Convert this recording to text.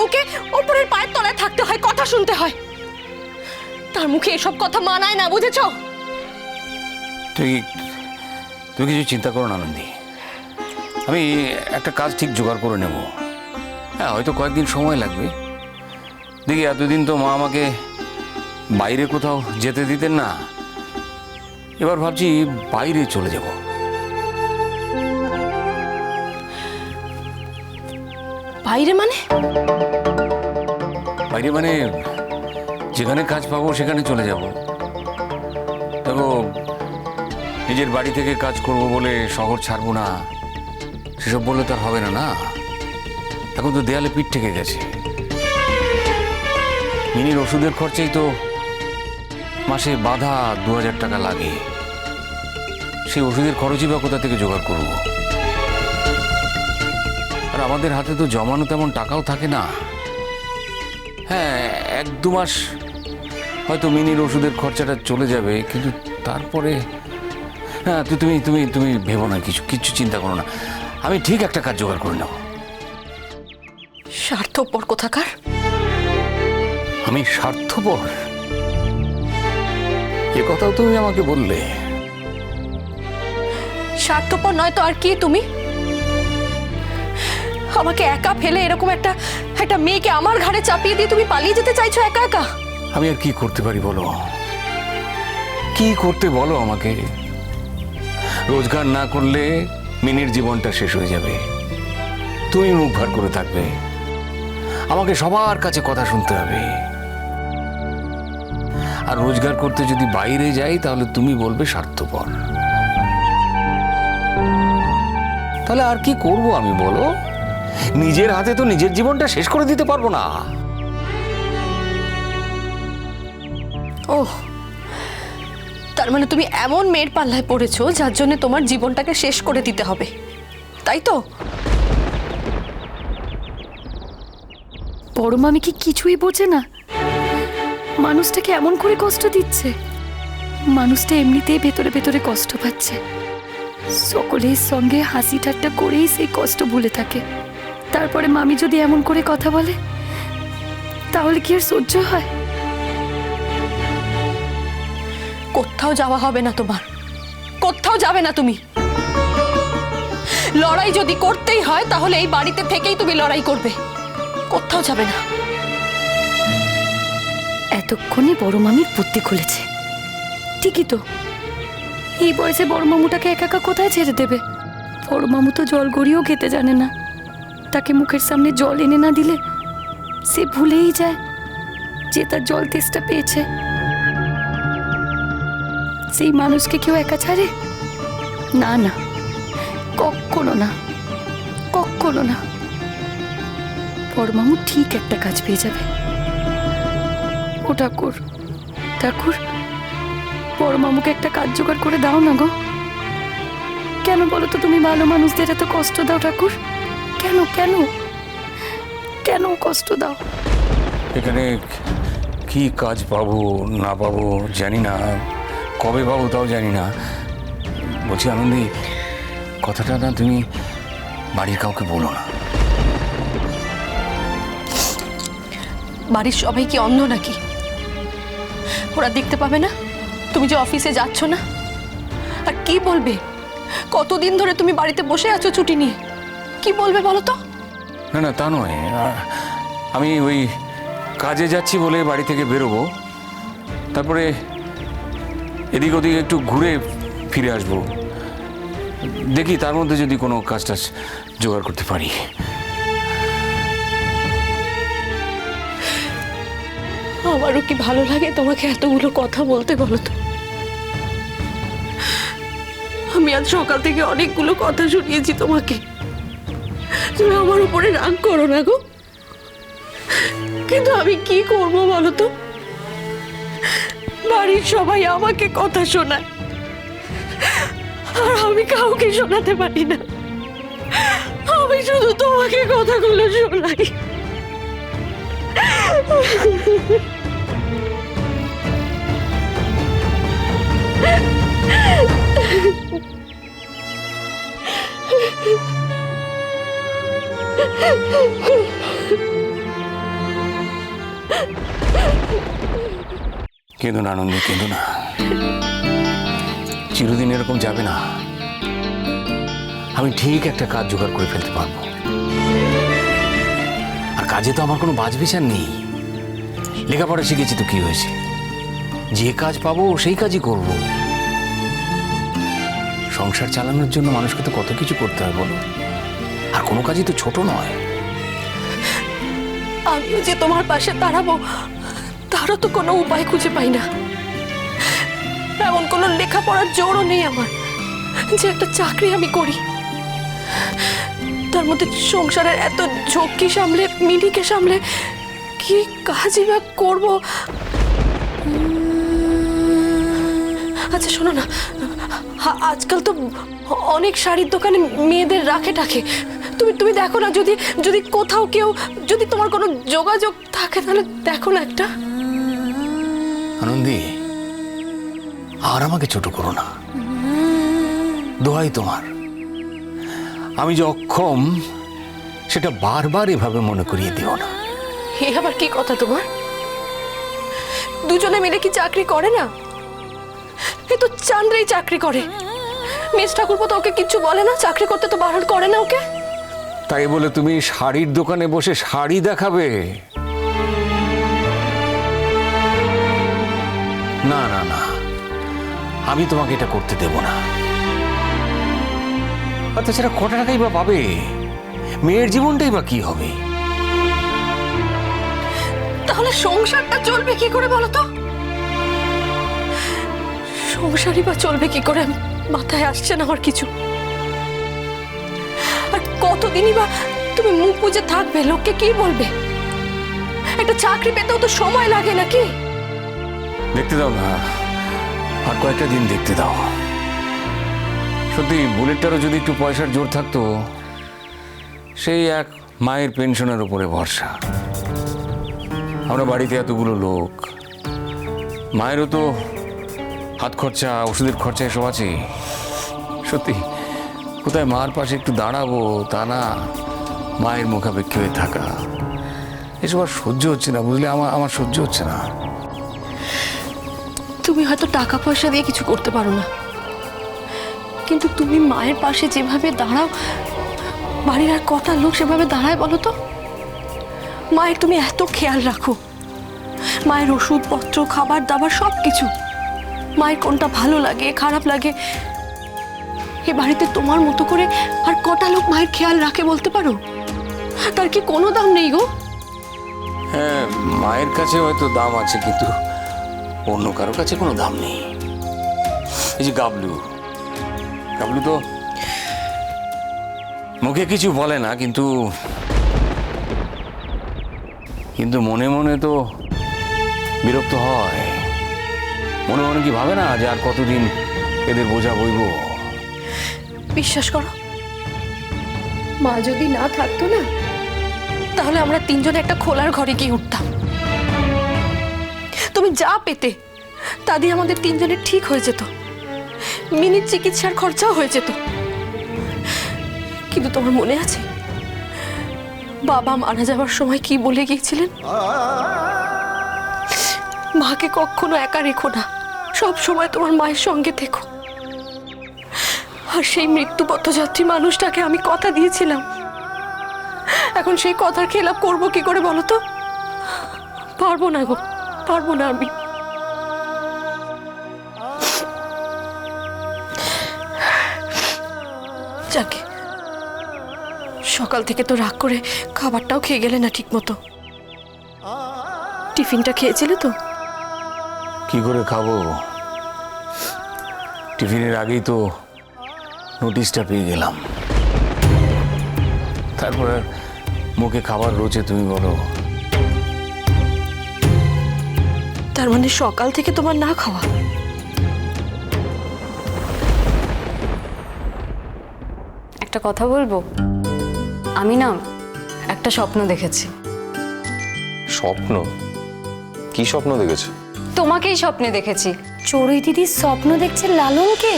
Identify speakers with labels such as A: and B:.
A: আমাকে উপরের পায়ের তলায় থাকতে হয়, কথা শুনতে হয়। তার মুখে এসব কথা মানায় না, বুঝেছো?
B: তুমি কিছু চিন্তা করো না নন্দী, আমি একটা কাজ ঠিক জোগাড় করে নেব। হ্যাঁ, হয়তো কয়েকদিন সময় লাগবে। দেখি, এতদিন তো মা আমাকে বাইরে কোথাও যেতে দিতেন না, এবার ভাবছি বাইরে চলে যাব।
A: বাইরে মানে?
B: বাইরে মানে যেখানে কাজ পাবো সেখানে চলে যাব। দেখো, নিজের বাড়ি থেকে কাজ করব বলে শহর ছাড়বো না, সেসব বললে তো আর হবে না। না, এখন তো দেয়ালে পিঠ ঠেকে গেছে। মিনির ওষুধের খরচেই তো মাসে বাধা 2000 টাকা লাগে। সেই ওষুধের খরচই বা কোথা থেকে জোগাড় করব? আর আমাদের হাতে তো জমানো তেমন টাকাও থাকে না। হ্যাঁ, 1-2 মাস হয়তো মিনির ওষুধের খরচাটা চলে যাবে, কিন্তু তারপরে হ্যাঁ, তুমি তুমি তুমি ভেবো না, কিছু চিন্তা করো না, আমি ঠিক একটা কাজ জোগাড় করে নেব।
A: স্বার্থপর কোথাকার!
B: আমি স্বার্থপর? এ কথাও তুমি আমাকে বললে?
A: স্বার্থপর নয় তো আর কি তুমি? আমাকে একা ফেলে এরকম একটা মেয়েকে আমার ঘাড়ে চাপিয়ে দিয়ে তুমি পালিয়ে যেতে চাইছো একা একা?
B: আমি আর কি করতে পারি বলো? কি করতে বলো আমাকে? রোজগার না করলে মিনির জীবনটা শেষ হয়ে যাবে, তুমি মুখ ভার করে থাকবে, আমাকে সবার কাছে কথা শুনতে হবে। আর রোজগার করতে যদি বাইরে যাই তাহলে তুমি বলবে স্বার্থপর। তাহলে আর কি করব আমি বলো? নিজের হাতে তো নিজের জীবনটা শেষ করে দিতে পারবো না।
A: ওহ, তার মানে তুমি এমন মেয়ের পাল্লায় পড়েছো যার জন্য তোমার জীবনটাকে শেষ করে দিতে হবে, তাই তো?
C: বড় মামি কি কিছুই বোঝে না? মানুষটাকে এমন করে কষ্ট দিচ্ছে। মানুষটা এমনিতেই ভেতরে ভেতরে কষ্ট পাচ্ছে, সকলের সঙ্গে হাসি ঠাট্টা করেই সেই কষ্ট ভুলে থাকে। তারপরে মামি যদি এমন করে কথা বলে তাহলে কি আর সহ্য হয়?
A: কোথাও যাওয়া হবে না তোমার, কোথাও যাবে না তুমি। লড়াই যদি করতেই হয় তাহলে এই বাড়িতে থেকেই তুমি লড়াই করবে, কোথাও যাবে না।
C: এতক্ষণে বড় মামির বুদ্ধি খুলেছে। ঠিকই তো, এই বয়সে বড় মামুটাকে একা একা কোথায় ছেড়ে দেবে? বড় মামু তো জল গড়িয়েও খেতে জানে না। তাকে মুখের সামনে জল এনে না দিলে সে ভুলেই যায় যে তার জল তেষ্টা পেয়েছে। সেই মানুষকে কেউ একা ছাড়ে? না না, কখনো না, কখনো না। বড় মামু ঠিক একটা কাজ পেয়ে যাবে। ও ঠাকুর, ঠাকুর, বড় মামুকে একটা কাজ জোগাড় করে দাও না গো। কেন বলো তো তুমি ভালো মানুষদের এত কষ্ট দাও ঠাকুর? কেন কেন কেন কষ্ট দাও?
B: এখানে কি কাজ পাবো না পাবো জানি না, কবে পাবো তাও জানি না। বলছি আনন্দী, কথাটা না তুমি বাড়ির কাউকে বলো না।
A: বাড়ির সবাই কি অন্ধ নাকি? ওরা দেখতে পাবে না তুমি যে অফিসে যাচ্ছ না? আর কি বলবে? কতদিন ধরে তুমি বাড়িতে বসে আছো ছুটি নিয়ে, কি বলবে বলো তো?
B: না না, তা নয়, আমি ওই কাজে যাচ্ছি বলে বাড়ি থেকে বেরোবো, তারপরে এদিক ওদিক একটু ঘুরে ফিরে আসবো। দেখি তার মধ্যে যদি কোনো কাজ টাজ জোগাড় করতে পারি।
A: আমারও কি ভালো লাগে তোমাকে এতগুলো কথা বলতে বলো তো? আমি আজ সকাল থেকে অনেকগুলো কথা শুনিয়েছি তোমাকে, তুমি আমার উপরে রাগ করো না গো, কিন্তু আমি কি করব বলো তো? বাড়ির সবাই আমাকে কথা শোনায় আর আমি কাউকে শোনাতে পারি না। আমি শুধু তোমাকে কথাগুলো শোনাই।
B: কেঁদো না আনন্দী, কেঁদো না। চিরদিন এরকম যাবে না। আমি ঠিক একটা কাজ জোগাড় করে ফেলতে পারবো। আর কাজে তো আমার কোনো বাজ বিচার নেই। লেখাপড়া শিখেছি তো কি হয়েছে, যে কাজ পাবো সেই কাজই করব। সংসার চালানোর জন্য মানুষকে তো কত কিছু করতে হয় বলো, আর কোনো কাজই তো ছোট নয়।
A: আমিও যে তোমার পাশে দাঁড়াবো তারও তো কোনো উপায় খুঁজে পাই না। এমন কোনো লেখাপড়ার জোরও নেই আমার যে একটা চাকরি আমি করি। তার মধ্যে সংসারের এত ঝক্কি সামলে, মিনিকে সামলে কি কাজই বা করবো। আচ্ছা শোনো না, আজকাল তো অনেক শাড়ির দোকানে মেয়েদের রাখে টাকে। তুমি দেখো না, যদি যদি কোথাও কেউ, যদি তোমার কোনো যোগাযোগ থাকে তাহলে দেখো না একটা।
B: আনন্দী, আর আমাকে ছোট করো না, দোহাই তোমার। আমি যে অক্ষম সেটা বারবার এভাবে মনে করিয়ে দিও না।
A: এ আবার কি কথা তোমার? দুজনে মিলে কি চাকরি করে না? এ তো চান্দ্রেই চাকরি করে। মিস ঠাকুরপো তো ওকে কিচ্ছু বলে না, চাকরি করতে তো বারণ করে না ওকে।
B: তাই বলে তুমি শাড়ির দোকানে বসে শাড়ি দেখাবে? না না না, আমি তোমাকে এটা করতে দেব না। আর তাছাড়া কটা টাকাই বা পাবে? মেয়ের জীবনটাই বা কি হবে?
A: তাহলে সংসারটা চলবে কি করে বলো তো? সংসারই বা চলবে কি করে, মাথায় আসছে না আমার কিছু। আর কতদিনই বা তুমি মুখ বুজে থাকবে? লোককে কি বলবে? একটা চাকরি পেতেও তো সময় লাগে নাকি?
B: দেখতে দাও না, আর কয়েকটা দিন দেখতে দাও। সত্যি বুলেটটারও যদি একটু পয়সার জোর থাকতো, সেই এক মায়ের পেনশনের উপরে ভরসা। আমরা বাড়িতে এতগুলো লোক, মায়েরও তো হাত খরচা, ওষুধের খরচা এসব আছে। সত্যি কোথায় মার পাশে একটু দাঁড়াবো, তা না, মায়ের মুখাপেক্ষী হয়ে থাকা, এসব আর সহ্য হচ্ছে না, বুঝলে? আমার সহ্য হচ্ছে না।
A: তুমি হয়তো টাকা পয়সা দিয়ে কিছু করতে পারো না, কিন্তু তুমি মায়ের পাশে যেভাবে দাঁড়াও, বাড়ির আর কটা লোক সেভাবে দাঁড়ায় বলো তো? মায়ের তুমি এত খেয়াল রাখো, মায়ের ওষুধপত্র, খাবার দাবার সব কিছু। মায়ের কোনটা ভালো লাগে, খারাপ লাগে, এ বাড়িতে তোমার মতো করে আর কটা লোক মায়ের খেয়াল রাখে বলতে পারো? তার কি কোনো দাম নেই গো?
B: হ্যাঁ, মায়ের কাছে হয়তো দাম আছে, কিন্তু অন্য কারো কাছে কোনো দাম নেই। এই যে গাবলু, গাবলু তো মুখে কিছু বলে না, কিন্তু কিন্তু মনে মনে তো বিরক্ত হয়। মনে মনে কি ভাবে না যে আর কতদিন এদের বোঝা বইব?
A: বিশ্বাস করো, মা যদি না থাকতো না, তাহলে আমরা তিনজনে একটা খোলার ঘরে গিয়ে উঠতাম। তুমি যা পেতে তা দিয়ে আমাদের তিনজনের ঠিক হয়ে যেত, মিনিট চিকিৎসার খরচাও হয়ে যেত। কিন্তু তোমার মনে আছে বাবা মারা যাওয়ার সময় কি বলে গিয়েছিলেন? মাকে কখনো একা রেখো না, সব সময় তোমার মায়ের সঙ্গে থেকো। আর সেই মৃত্যুপথযাত্রী মানুষটাকে আমি কথা দিয়েছিলাম, এখন সেই কথার খেলাপ করবো কি করে বলো তো? পারবো না গো, পারবো না আমি। যাকে সকাল থেকে তো রাগ করে খাবারটাও খেয়ে গেলে না ঠিক মতো। টিফিনটা খেয়েছিলে তো?
B: কি করে খাবো? টিফিনের আগেই তো নোটিশটা পেয়ে গেলাম, তারপর আর মুখে খাবার রোচে তুমি বলো?
A: তার মানে সকাল থেকে তোমার না খাওয়া?
D: একটা কথা বলবো, আমি না একটা স্বপ্ন দেখেছি।
E: স্বপ্ন? কি স্বপ্ন দেখেছো?
D: তোমাকেই স্বপ্নে দেখেছি।
C: চড়ুই দিদির স্বপ্ন দেখছে লালনকে।